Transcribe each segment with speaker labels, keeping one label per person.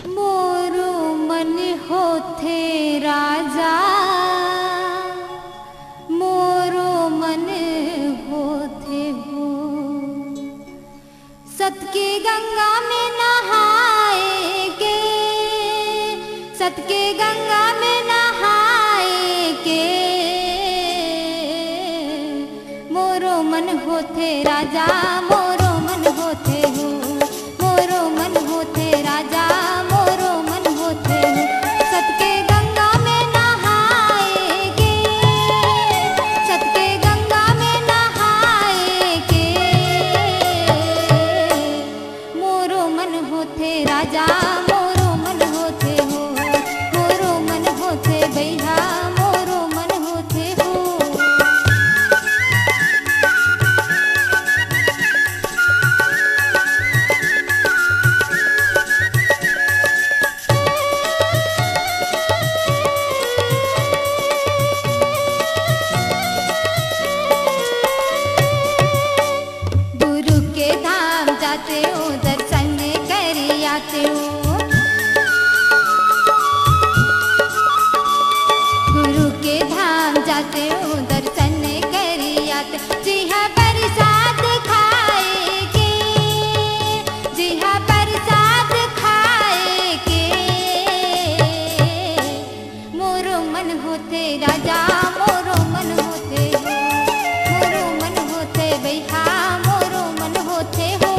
Speaker 1: मोरो मन होथे राजा, मोरो मन होथे हो। सत के गंगा में नहाएगे, सत के गंगा में नहाएगे। मोरो मन होथे राजा, मोरो मन होथे हो। मोरो मन होथे राजा, मोरो मन होथे हो। सत के गंगा में नहाएगे, सत के गंगा में नहाएगे। मोरो मन होथे राजा, मोरो मन होथे हो। मोरो मन होथे भैया, मोरो मन होथे हो। गुरु के धाम जाते हो, दर्शन कर आते हो। गुरु के धाम जाते हो, दर्शन कर आते। जी हाँ प्रसाद खाएगे, जी हाँ प्रसाद खाएगे। मोरो मन होते राजा, मोरो मन होते हो। मोरो मन होते भैया, मोरो मन होते हो।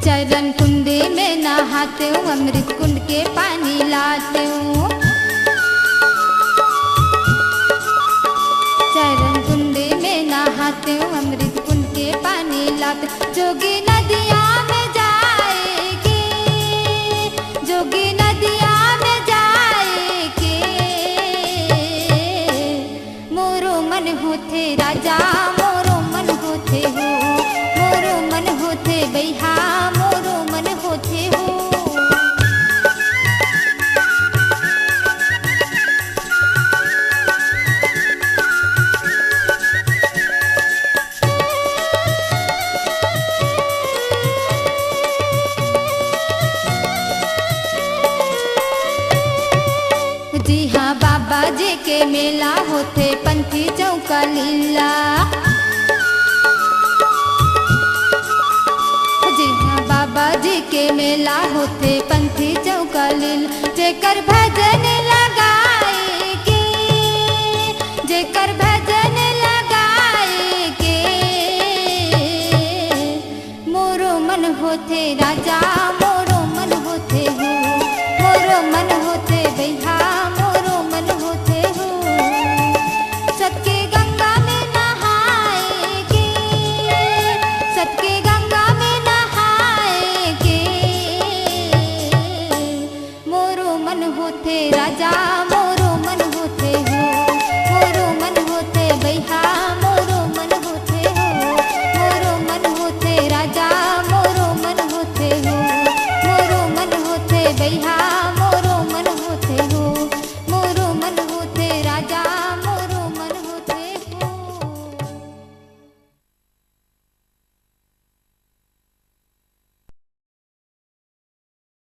Speaker 1: चरण कुंड में नहाते हूँ, अमृत कुंड के पानी लाते हूँ। चरण कुंड में नहाते हूँ, अमृत कुंड के पानी लाते। जोगी नदिया में जाएगी, जोगी नदिया में जाएगी। मोरो मन होथे राजा, मोरो मन होथे हो। मोरो मन होथे भैया, मोरो मन होथे हो। जी हाँ बाबा जी के मेला होते, पंथी चौका लीला। जी हाँ बाबा जी के मेला होते, पंथी चौका लीला। जेकर भजन लगाएगे, जेकर भजन लगाएगे। मोरो मन होथे राजा,